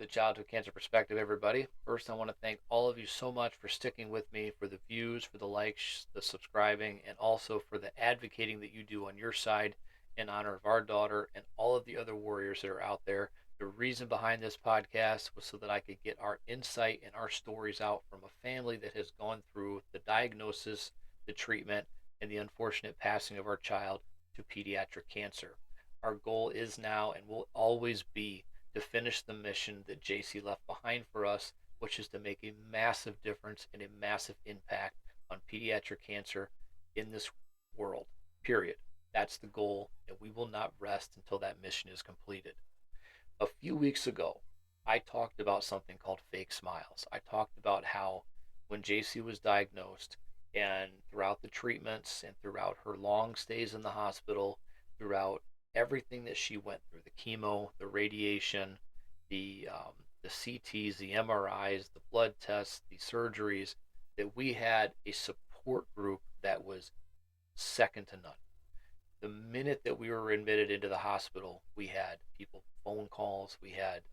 Childhood Cancer Perspective, everybody. First, I want to thank all of you so much for sticking with me, for the views, for the likes, the subscribing, and also for the advocating that you do on your side in honor of our daughter and all of the other warriors that are out there. The reason behind this podcast was so that I could get our insight and our stories out from a family that has gone through the diagnosis, the treatment, and the unfortunate passing of our child to pediatric cancer. Our goal is now and will always be to finish the mission that JC left behind for us, which is to make a massive difference and a massive impact on pediatric cancer in this world. Period. That's the goal, and we will not rest until that mission is completed. A few weeks ago, I talked about something called fake smiles. I talked about how when JC was diagnosed and throughout the treatments and throughout her long stays in the hospital, throughout everything that she went through, the chemo, the radiation, the CTs, the MRIs, the blood tests, the surgeries, that we had a support group that was second to none. The minute that we were admitted into the hospital, we had people phone calls.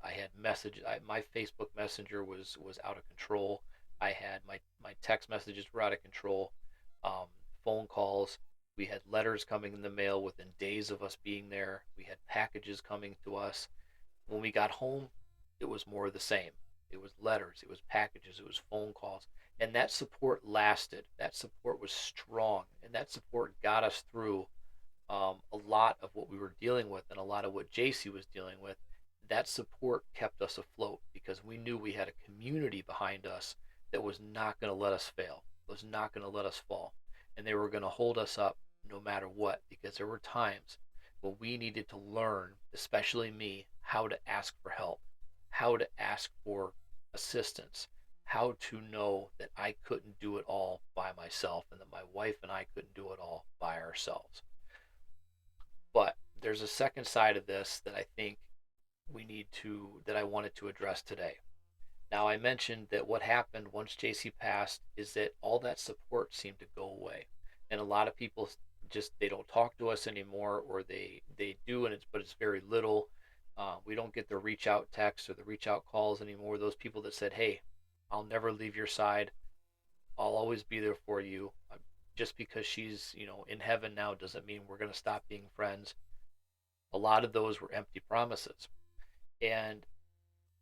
I had messages. My Facebook Messenger was out of control. I had my text messages were out of control. Um, Phone calls. We had letters coming in the mail within days of us being there. We had packages coming to us. When we got home, it was more of the same. It was letters, it was packages, it was phone calls. And that support lasted. That support was strong. And that support got us through a lot of what we were dealing with and a lot of what JC was dealing with. That support kept us afloat because we knew we had a community behind us that was not going to let us fail, was not going to let us fall. And they were going to hold us up no matter what, because there were times when we needed to learn, especially me, how to ask for help, how to ask for assistance, how to know that I couldn't do it all by myself and that my wife and I couldn't do it all by ourselves. But there's a second side of this that I think that I wanted to address today. Now, I mentioned that what happened once JC passed is that all that support seemed to go away. And a lot of people just, they don't talk to us anymore, or they do, and it's very little. We don't get the reach out texts or the reach out calls anymore. Those people that said, hey, I'll never leave your side. I'll always be there for you. Just because she's, in heaven now doesn't mean we're going to stop being friends. A lot of those were empty promises. And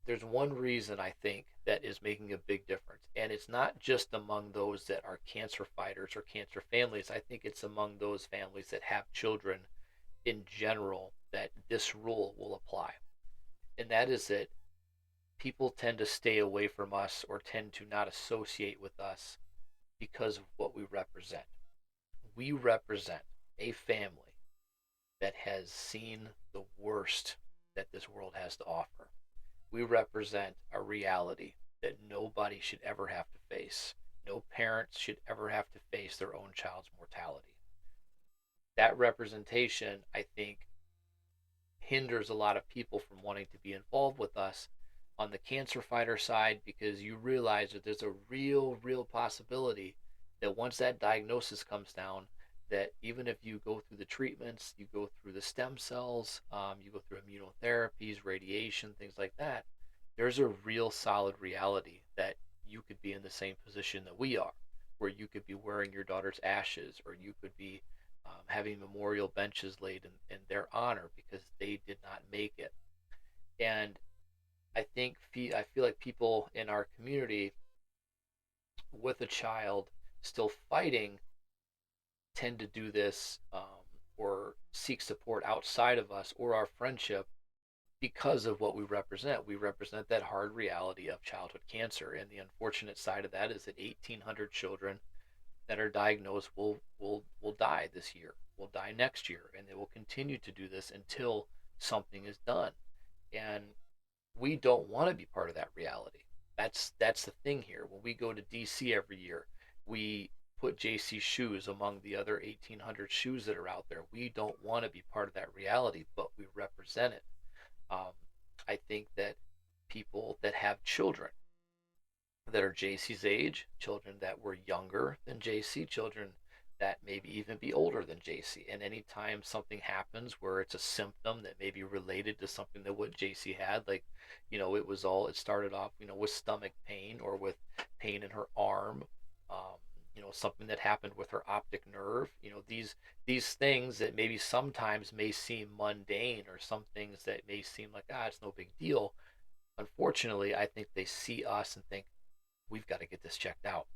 there's one reason I think that is making a big difference. And it's not just among those that are cancer fighters or cancer families. I think it's among those families that have children in general that this rule will apply. And that is that people tend to stay away from us or tend to not associate with us because of what we represent. We represent a family that has seen the worst that this world has to offer. We represent a reality that nobody should ever have to face. No parents should ever have to face their own child's mortality. That representation, I think, hinders a lot of people from wanting to be involved with us on the cancer fighter side, because you realize that there's a real possibility that once that diagnosis comes down, that even if you go through the treatments, you go through the stem cells, you go through immunotherapies, radiation, things like that, there's a real solid reality that you could be in the same position that we are, where you could be wearing your daughter's ashes, or you could be having memorial benches laid in their honor because they did not make it. And I feel like people in our community with a child still fighting tend to do this, or seek support outside of us or our friendship because of what we represent. We represent that hard reality of childhood cancer, and the unfortunate side of that is that 1,800 children that are diagnosed will die this year, will die next year, and they will continue to do this until something is done. And we don't want to be part of that reality. That's the thing here. When we go to DC every year, we put JC's shoes among the other 1,800 shoes that are out there. We don't want to be part of that reality, but we represent it. Um, I think that people that have children that are JC's age, children that were younger than JC, children that maybe even be older than JC. And anytime something happens where it's a symptom that may be related to something that what JC had, like, it started off, with stomach pain or with pain in her arm, something that happened with her optic nerve, these things that maybe sometimes may seem mundane, or some things that may seem like, it's no big deal. Unfortunately, I think they see us and think, we've got to get this checked out.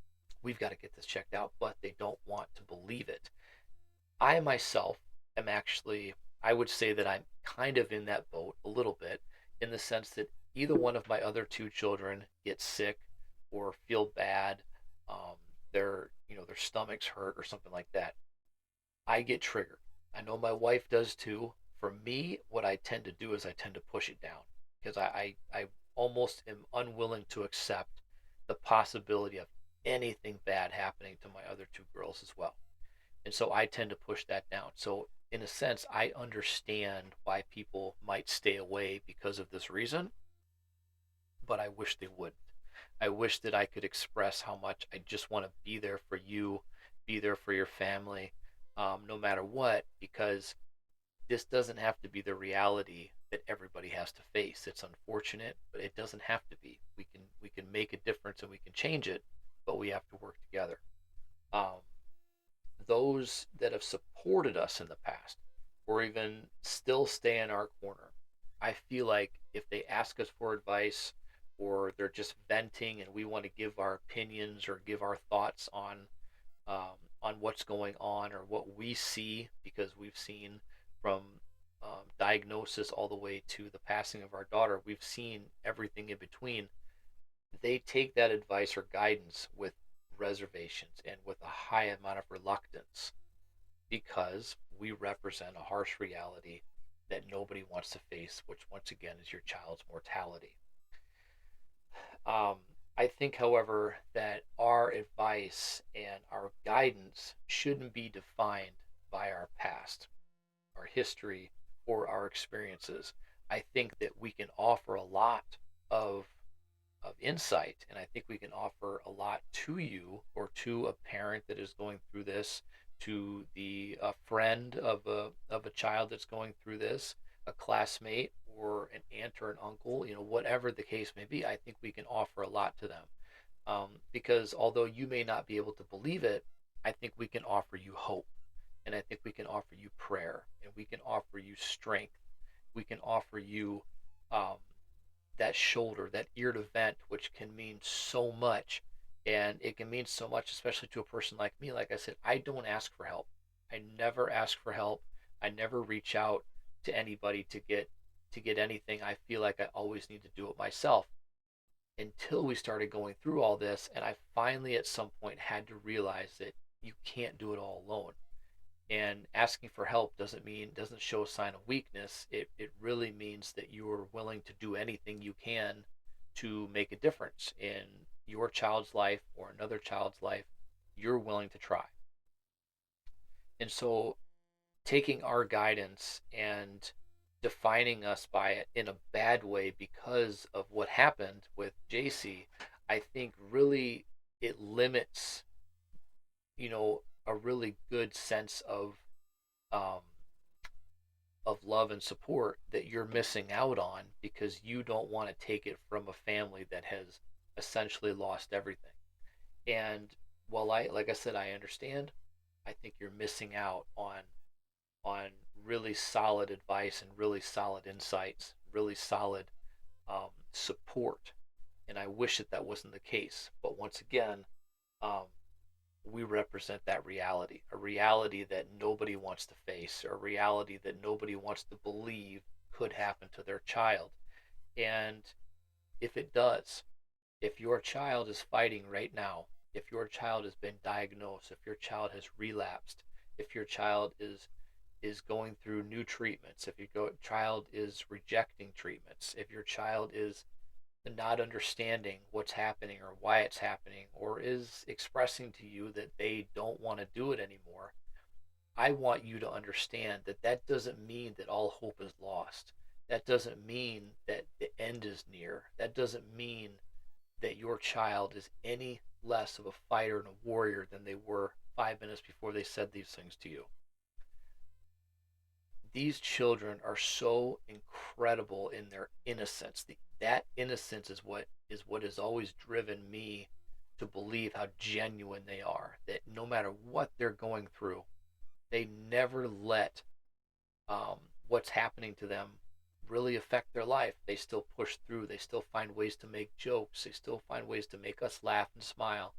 We've got to get this checked out, but they don't want to believe it. I myself am actually, I would say that I'm kind of in that boat a little bit, in the sense that either one of my other two children get sick or feel bad, um, their stomachs hurt or something like that, I get triggered. I know my wife does too. For me, what I tend to do is I tend to push it down, because I almost am unwilling to accept the possibility of anything bad happening to my other two girls as well. And so I tend to push that down. So, in a sense, I understand why people might stay away because of this reason, but I wish they wouldn't. I wish that I could express how much I just want to be there for you, be there for your family, no matter what, because this doesn't have to be the reality that everybody has to face. It's unfortunate, but it doesn't have to be. We can make a difference and we can change it, but we have to work together. Um, those that have supported us in the past, or even still stay in our corner, I feel like if they ask us for advice, or they're just venting and we want to give our opinions or give our thoughts on what's going on or what we see, because we've seen from diagnosis all the way to the passing of our daughter, we've seen everything in between. They take that advice or guidance with reservations and with a high amount of reluctance, because we represent a harsh reality that nobody wants to face, which once again is your child's mortality. Um, I think, however, that our advice and our guidance shouldn't be defined by our past, our history, or our experiences. I think that we can offer a lot of insight, and I think we can offer a lot to you, or to a parent that is going through this, to the a friend of a child that's going through this, a classmate, or an aunt or an uncle, whatever the case may be. I think we can offer a lot to them, because although you may not be able to believe it, I think we can offer you hope, and I think we can offer you prayer, and we can offer you strength. We can offer you um, that shoulder, that ear to vent, which can mean so much. And it can mean so much, especially to a person like me. Like I said, I don't ask for help. I never ask for help. I never reach out to anybody to get anything. I feel like I always need to do it myself, until we started going through all this, and I finally at some point had to realize that you can't do it all alone. And asking for help doesn't show a sign of weakness. It really means that you are willing to do anything you can to make a difference in your child's life or another child's life. You're willing to try. And so, taking our guidance and defining us by it in a bad way because of what happened with JC, I think really it limits, a really good sense um, of love and support that you're missing out on, because you don't want to take it from a family that has essentially lost everything. And while like I said, I understand, I think you're missing out on really solid advice and really solid insights, really solid support. And I wish that that wasn't the case. But once again, um, we represent that reality, a reality that nobody wants to face, a reality that nobody wants to believe could happen to their child. And if it does, if your child is fighting right now, if your child has been diagnosed, if your child has relapsed, if your child is going through new treatments, if your child is rejecting treatments, if your child is not understanding what's happening or why it's happening, or is expressing to you that they don't want to do it anymore, I want you to understand that that doesn't mean that all hope is lost. That doesn't mean that the end is near. That doesn't mean that your child is any less of a fighter and a warrior than they were 5 minutes before they said these things to you. These children are so incredible in their innocence. That innocence is what has always driven me to believe how genuine they are. That no matter what they're going through, they never let what's happening to them really affect their life. They still push through. They still find ways to make jokes. They still find ways to make us laugh and smile.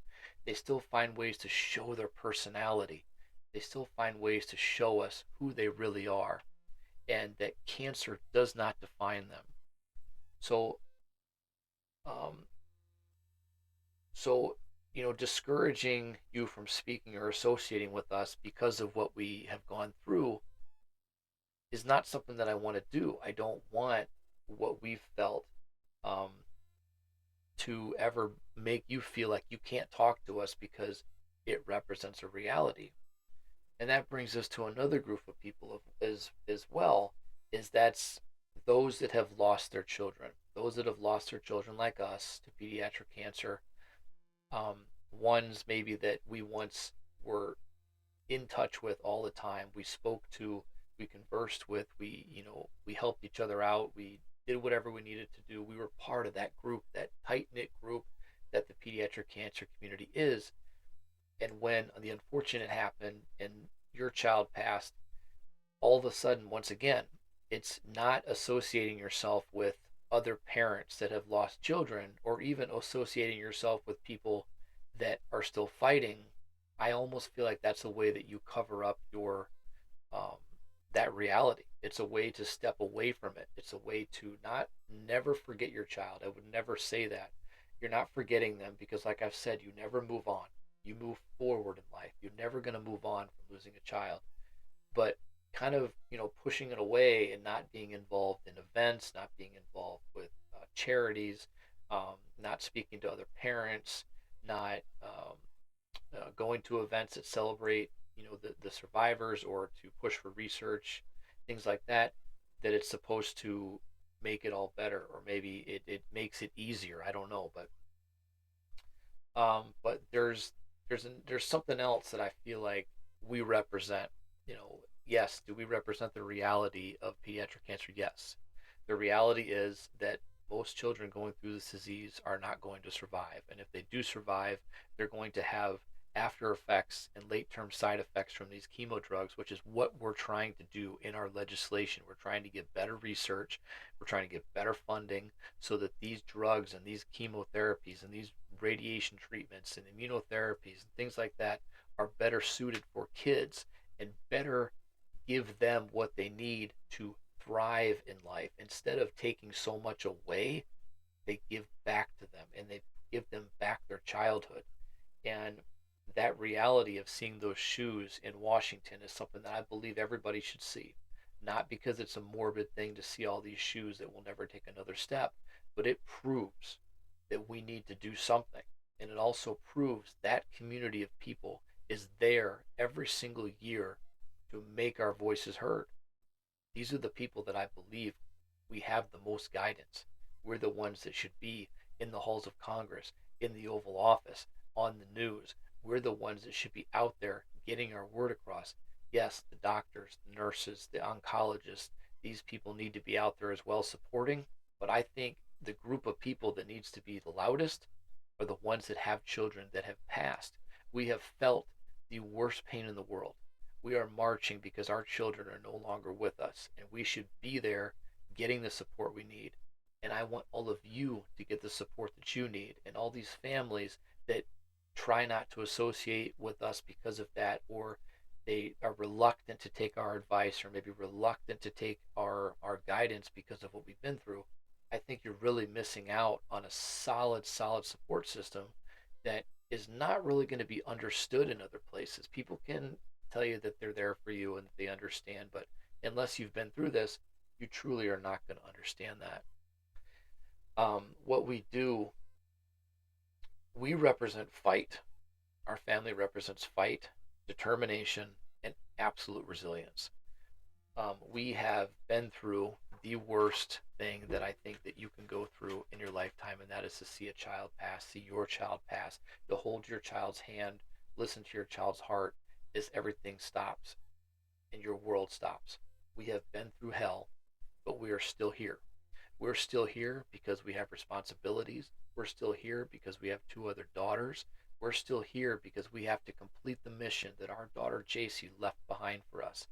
They still find ways to show their personality. They still find ways to show us who they really are, and that cancer does not define them. So, um, so discouraging you from speaking or associating with us because of what we have gone through is not something that I want to do. I don't want what we've felt um, to ever make you feel like you can't talk to us because it represents a reality. And that brings us to another group of people as well, is that's those that have lost their children, those that have lost their children like us to pediatric cancer, um, ones maybe that we once were in touch with all the time. We spoke to, we conversed with, we helped each other out. We did whatever we needed to do. We were part of that group, that tight knit group that the pediatric cancer community is. And when the unfortunate happened and your child passed, all of a sudden, once again, it's not associating yourself with other parents that have lost children or even associating yourself with people that are still fighting. I almost feel like that's a way that you cover up your um, that reality. It's a way to step away from it. It's a way to not never forget your child. I would never say that. You're not forgetting them because, like I've said, you never move on. You move forward in life. You're never going to move on from losing a child. But kind of, pushing it away and not being involved in events, not being involved with charities, not speaking to other parents, not going to events that celebrate the survivors or to push for research, things like that, that it's supposed to make it all better, or maybe it makes it easier. I don't know, but there's something else that I feel like we represent. Yes, do we represent the reality of pediatric cancer? Yes. The reality is that most children going through this disease are not going to survive. And if they do survive, they're going to have after effects and late term side effects from these chemo drugs, which is what we're trying to do in our legislation. We're trying to get better research, we're trying to get better funding so that these drugs and these chemotherapies and these radiation treatments and immunotherapies and things like that are better suited for kids and better give them what they need to thrive in life. Instead of taking so much away, they give back to them and they give them back their childhood. And that reality of seeing those shoes in Washington is something that I believe everybody should see. Not because it's a morbid thing to see all these shoes that will never take another step, but it proves that we need to do something. And it also proves that community of people is there every single year to make our voices heard. These are the people that I believe we have the most guidance. We're the ones that should be in the halls of Congress, in the Oval Office, on the news. We're the ones that should be out there getting our word across. Yes, the doctors, the nurses, the oncologists, these people need to be out there as well supporting. But I think the group of people that needs to be the loudest are the ones that have children that have passed. We have felt the worst pain in the world. We are marching because our children are no longer with us, and we should be there getting the support we need. And I want all of you to get the support that you need, and all these families that try not to associate with us because of that, or they are reluctant to take our advice, or maybe reluctant to take our guidance because of what we've been through. I think you're really missing out on a solid support system that is not really going to be understood in other places. People can tell you that they're there for you and that they understand, but unless you've been through this, you truly are not going to understand that. What we do, we represent fight. Our family represents fight, determination, and absolute resilience. We have been through the worst thing that I think that you can go through in your lifetime, and that is to see a child pass, see your child pass, to hold your child's hand listen to your child's heart is everything stops and your world stops. We have been through hell, but we are still here. We're still here because we have responsibilities. We're still here because we have two other daughters. We're still here because we have to complete the mission that our daughter JC left behind for us.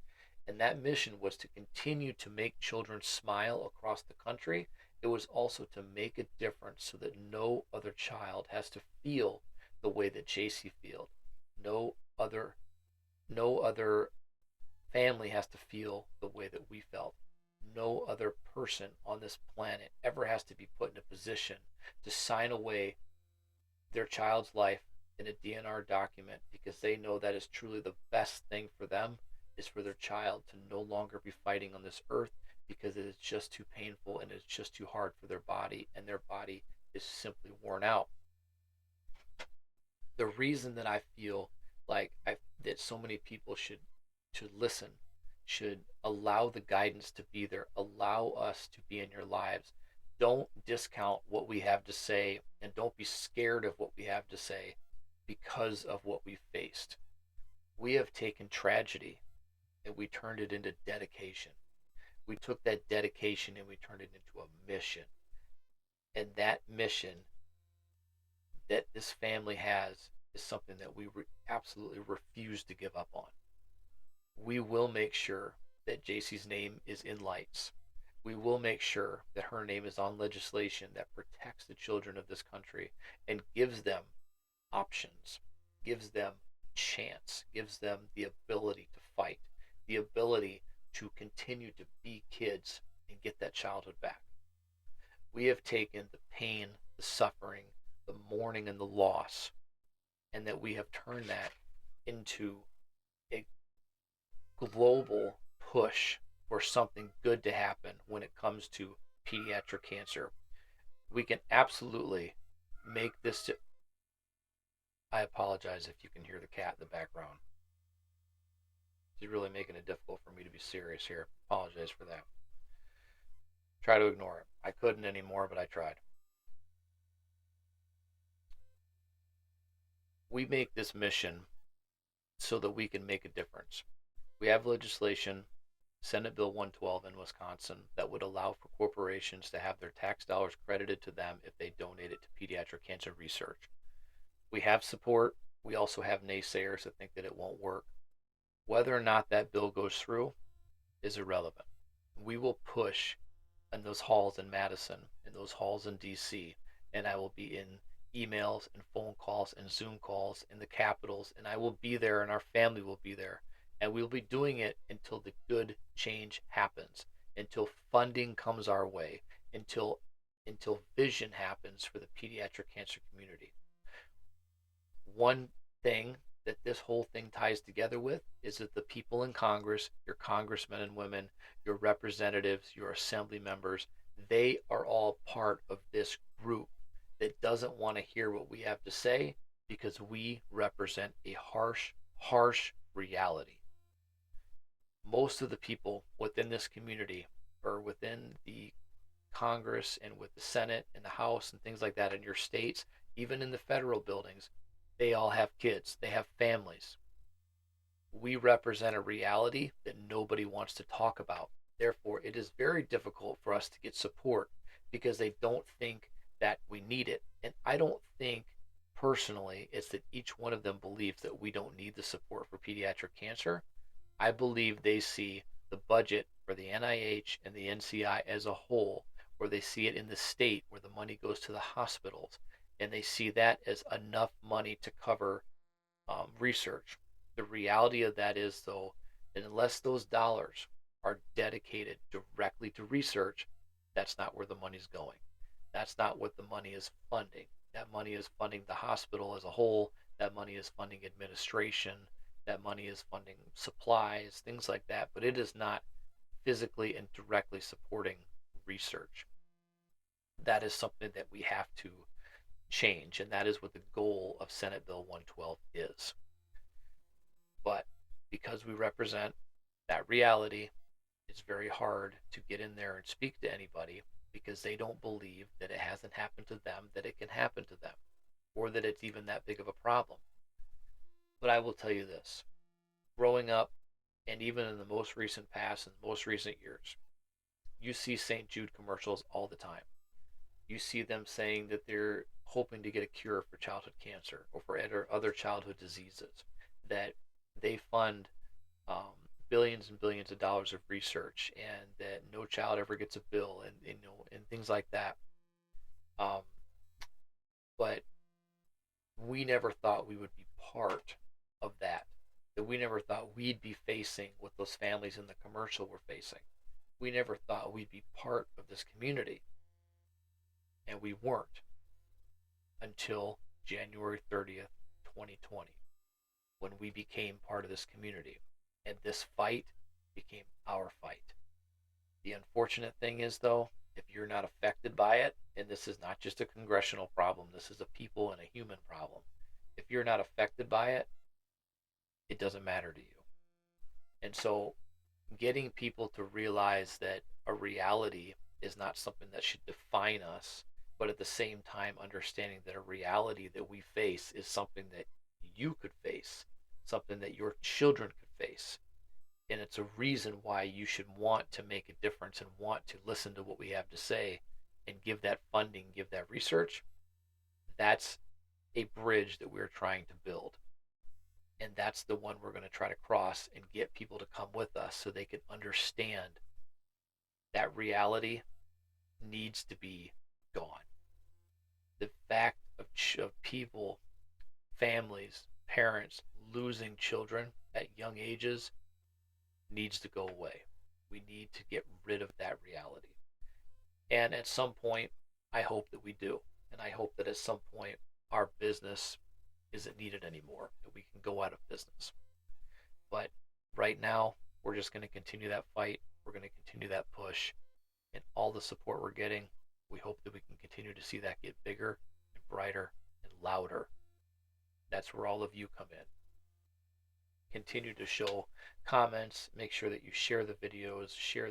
And that mission was to continue to make children smile across the country. It was also to make a difference so that no other child has to feel the way that JC feels. No other no other family has to feel the way that we felt. No other person on this planet ever has to be put in a position to sign away their child's life in a DNR document because they know that is truly the best thing for them is for their child to no longer be fighting on this earth because it is just too painful and it's just too hard for their body and their body is simply worn out. The reason that I feel like that so many people should listen, should allow the guidance to be there, allow us to be in your lives. Don't discount what we have to say and don't be scared of what we have to say because of what we faced. We have taken tragedy and we turned it into dedication. We took that dedication and we turned it into a mission. And that mission that this family has is something that we absolutely refuse to give up on. We will make sure that JC's name is in lights. We will make sure that her name is on legislation that protects the children of this country and gives them options, gives them chance, gives them the ability to fight, the ability to continue to be kids and get that childhood back. We have taken the pain, the suffering, the mourning, and the loss, and that we have turned that into a global push for something good to happen when it comes to pediatric cancer. We can absolutely make this. I apologize if you can hear the cat in the background. She's really making it difficult for me to be serious here. Apologize for that. Try to ignore it. I couldn't anymore, but I tried. We make this mission so that we can make a difference. We have legislation, Senate Bill 112 in Wisconsin, that would allow for corporations to have their tax dollars credited to them if they donate it to pediatric cancer research. We have support. We also have naysayers that think that it won't work. Whether or not that bill goes through is irrelevant. We will push in those halls in Madison, in those halls in DC, and I will be in emails and phone calls and Zoom calls in the capitals, and I will be there and our family will be there. And we'll be doing it until the good change happens, until funding comes our way, until vision happens for the pediatric cancer community. One thing that this whole thing ties together with is that the people in Congress, your congressmen and women, your representatives, your assembly members, they are all part of this group that doesn't want to hear what we have to say because we represent a harsh reality. Most of the people within this community or within the Congress and with the Senate and the House and things like that in your states, even in the federal buildings, they all have kids, they have families. We represent a reality that nobody wants to talk about. Therefore, it is very difficult for us to get support because they don't think that we need it. And I don't think personally it's that each one of them believes that we don't need the support for pediatric cancer. I believe they see the budget for the NIH and the NCI as a whole, where they see it in the state where the money goes to the hospitals, and they see that as enough money to cover research. The reality of that is, though, that unless those dollars are dedicated directly to research, that's not where the money's going. That's not what the money is funding. That money is funding the hospital as a whole. That money is funding administration. That money is funding supplies, things like that, but it is not physically and directly supporting research. That is something that we have to change, and that is what the goal of Senate Bill 112 is. But because we represent that reality, it's very hard to get in there and speak to anybody because they don't believe that it hasn't happened to them, that it can happen to them, or that it's even that big of a problem. But I will tell you this, growing up, and even in the most recent past and most recent years, you see St. Jude commercials all the time. You see them saying that they're hoping to get a cure for childhood cancer or for other childhood diseases, that they fund billions and billions of dollars of research, and that no child ever gets a bill, and and things like that. Um, but we never thought we would be part of that. That we never thought we'd be facing what those families in the commercial were facing. We never thought we'd be part of this community, and we weren't until January 30th, 2020, when we became part of this community. And this fight became our fight. The unfortunate thing is, though, if you're not affected by it, and this is not just a congressional problem, this is a people and a human problem. If you're not affected by it, it doesn't matter to you. And so, getting people to realize that a reality is not something that should define us, but at the same time, understanding that a reality that we face is something that you could face, something that your children could face, and it's a reason why you should want to make a difference and want to listen to what we have to say and give that funding, give that research. That's a bridge that we're trying to build. And that's the one we're going to try to cross and get people to come with us so they can understand that reality needs to be gone. The fact of people, families, parents losing children at young ages needs to go away. We need to get rid of that reality. And at some point, I hope that we do. And I hope that at some point, our business isn't needed anymore, that we can go out of business. But right now, we're just going to continue that fight. We're going to continue that push. And all the support we're getting, we hope that we can continue to see that get bigger and brighter and louder. That's where all of you come in. Continue to show comments, make sure that you share the videos, share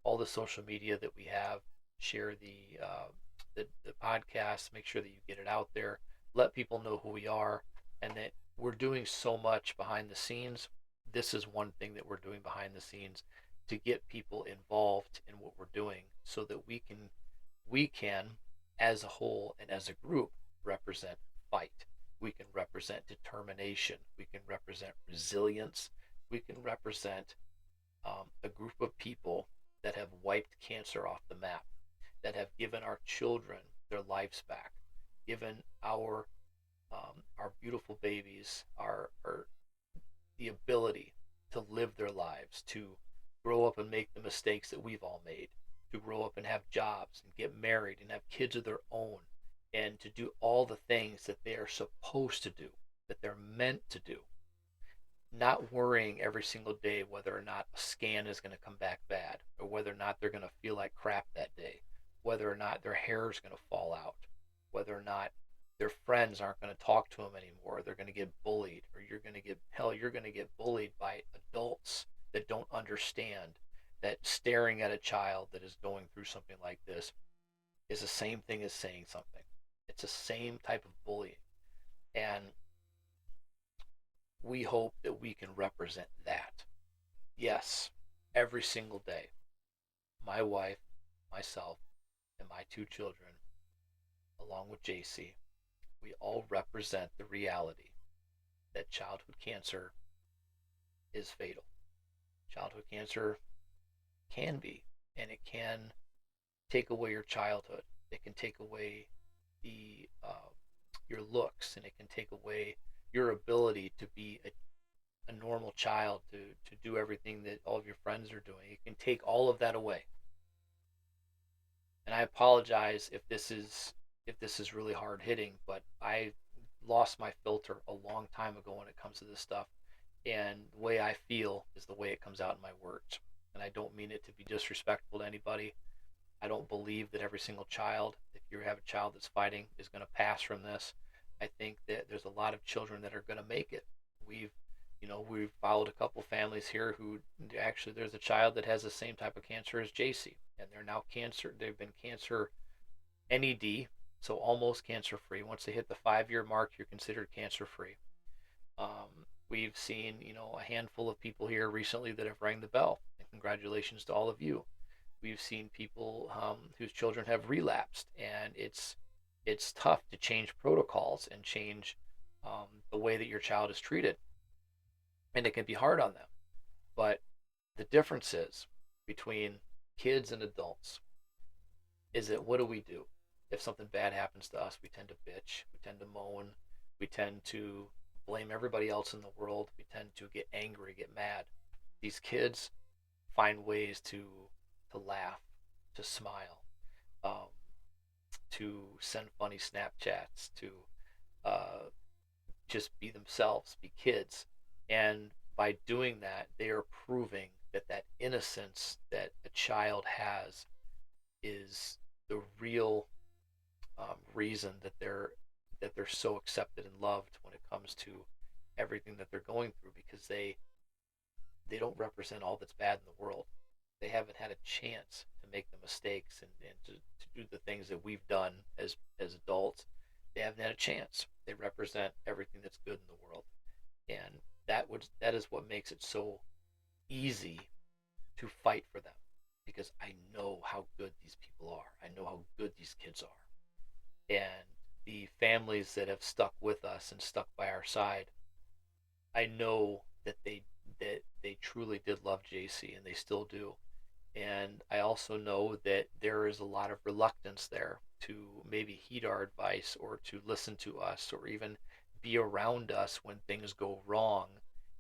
all the social media that we have, share the podcast, make sure that you get it out there, let people know who we are, and that we're doing so much behind the scenes. This is one thing that we're doing behind the scenes to get people involved in what we're doing so that we can as a whole and as a group represent fight. We can represent determination. We can represent resilience. We can represent a group of people that have wiped cancer off the map, that have given our children their lives back, given our beautiful babies the ability to live their lives, to grow up and make the mistakes that we've all made, to grow up and have jobs and get married and have kids of their own, and to do all the things that they are supposed to do, that they're meant to do. Not worrying every single day whether or not a scan is going to come back bad, or whether or not they're going to feel like crap that day, whether or not their hair is going to fall out, whether or not their friends aren't going to talk to them anymore, they're going to get bullied, or you're going to get bullied by adults that don't understand that staring at a child that is going through something like this is the same thing as saying something. It's the same type of bullying. And we hope that we can represent that. Yes, every single day, my wife, myself, and my two children, along with JC, we all represent the reality that childhood cancer is fatal. Childhood cancer can be, and it can take away your childhood. It can take away the your looks, and it can take away your ability to be a normal child, to do everything that all of your friends are doing. It can take all of that away. And I apologize if this is really hard hitting, but I lost my filter a long time ago when it comes to this stuff. And the way I feel is the way it comes out in my words. And I don't mean it to be disrespectful to anybody. I don't believe that every single child, if you have a child that's fighting, is going to pass from this. I think that there's a lot of children that are going to make it. We've, we've followed a couple families here who actually, there's a child that has the same type of cancer as JC, and they're now cancer. They've been cancer NED, so almost cancer free. Once they hit the 5-year mark, you're considered cancer free. We've seen, a handful of people here recently that have rang the bell, and congratulations to all of you. We've seen people whose children have relapsed, and it's tough to change protocols and change the way that your child is treated, and it can be hard on them. But the difference is between kids and adults is that what do we do? If something bad happens to us, we tend to bitch, we tend to moan, we tend to blame everybody else in the world, we tend to get angry, get mad. These kids find ways to laugh, to smile, um, to send funny Snapchats, to uh, just be themselves, be kids. And by doing that, they are proving that that innocence that a child has is the real reason that they're so accepted and loved when it comes to everything that they're going through, because they don't represent all that's bad in the world. They haven't had a chance to make the mistakes and to do the things that we've done as adults. They haven't had a chance. They represent everything that's good in the world, and that is what makes it so easy to fight for them, because I know how good these people are. I know how good these kids are, and the families that have stuck with us and stuck by our side, I know that they truly did love JC, and they still do. And I also know that there is a lot of reluctance there to maybe heed our advice or to listen to us or even be around us when things go wrong,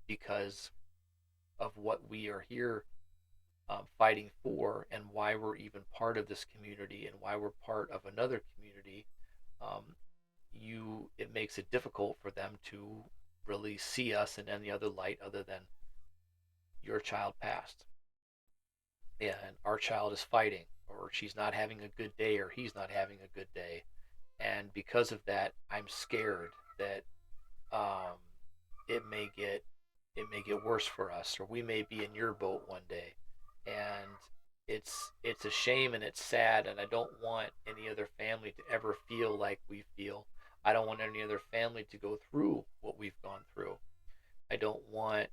because of what we are here fighting for, and why we're even part of this community and why we're part of another community. Um, it makes it difficult for them to really see us in any other light other than your child passed, and our child is fighting, or she's not having a good day, or he's not having a good day. And because of that, I'm scared that um, it may get worse for us, or we may be in your boat one day. And it's a shame and it's sad, and I don't want any other family to ever feel like we feel. I don't want any other family to go through what we've gone through. I don't want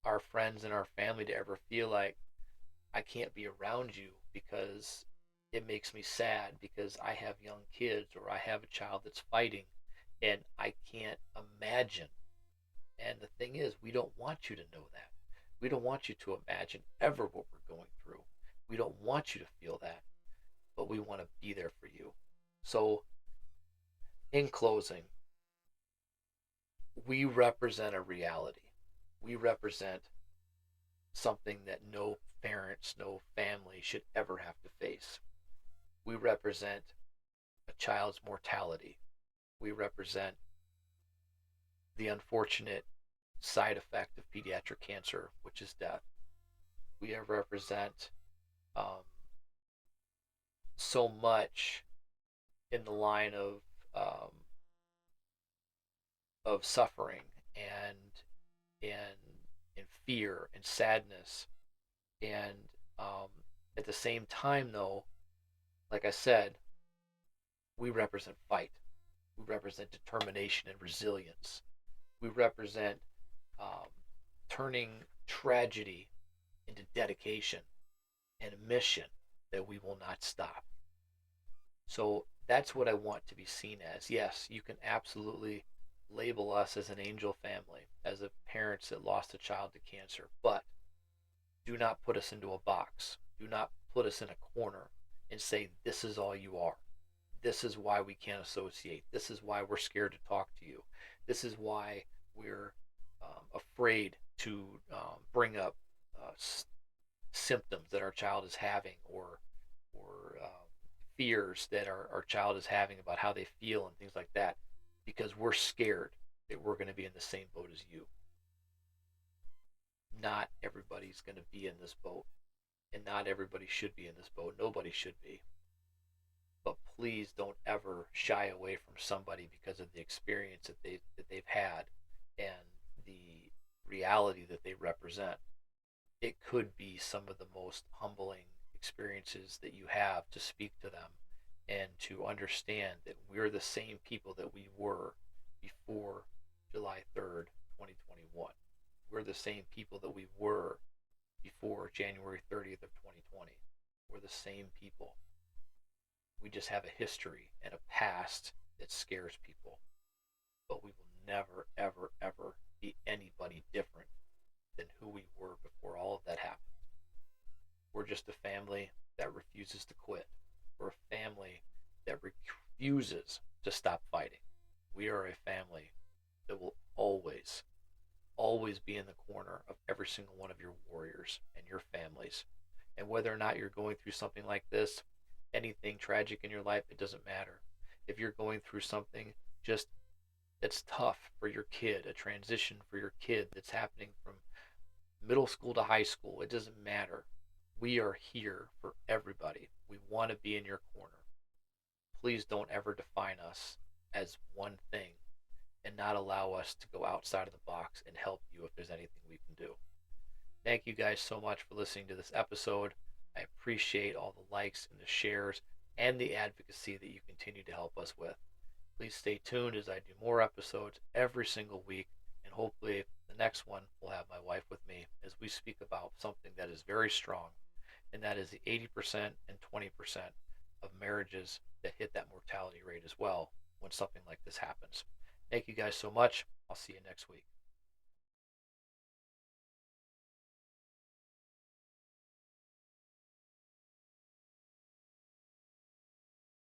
our friends and our family to ever feel like I can't be around you because it makes me sad because I have young kids or I have a child that's fighting and I can't imagine. And the thing is, we don't want you to know that. We don't want you to imagine ever what we're going through. We don't want you to feel that, but we want to be there for you. So, in closing, we represent a reality. We represent something that no parents, no family should ever have to face. We represent a child's mortality. We represent the unfortunate side effect of pediatric cancer, which is death. We represent um, so much in the line um, of suffering and and fear and sadness. And at the same time, though, like I said, we represent fight. We represent determination and resilience. We represent um, turning tragedy into dedication and a mission that we will not stop. So that's what I want to be seen as. Yes, you can absolutely label us as an angel family, as a parents that lost a child to cancer, but do not put us into a box. Do not put us in a corner and say, this is all you are. This is why we can't associate. This is why we're scared to talk to you. This is why we're afraid to bring up symptoms that our child is having, or fears that our child is having about how they feel and things like that, because we're scared that we're going to be in the same boat as you. Not everybody's going to be in this boat, and not everybody should be in this boat. Nobody should be. But please don't ever shy away from somebody because of the experience that they've had and the reality that they represent. It could be some of the most humbling experiences that you have to speak to them and to understand that we're the same people that we were before July 3rd, 2021. We're the same people that we were before January 30th of 2020. We're the same people. We just have a history and a past that scares people. But we will never, ever, ever be anybody different than who we were before all of that happened. We're just a family that refuses to quit. We're a family that refuses to stop fighting. We are a family that will always, always be in the corner of every single one of your warriors and your families. And whether or not you're going through something like this, anything tragic in your life, it doesn't matter. If you're going through something just that's tough for your kid, a transition for your kid that's happening from middle school to high school, it doesn't matter. We are here for everybody. We want to be in your corner. Please don't ever define us as one thing and not allow us to go outside of the box and help you if there's anything we can do. Thank you guys so much for listening to this episode. I appreciate all the likes and the shares and the advocacy that you continue to help us with. Please stay tuned as I do more episodes every single week, and hopefully the next one will have my wife with me as we speak about something that is very strong, and that is the 80% and 20% of marriages that hit that mortality rate as well when something like this happens. Thank you guys so much. I'll see you next week.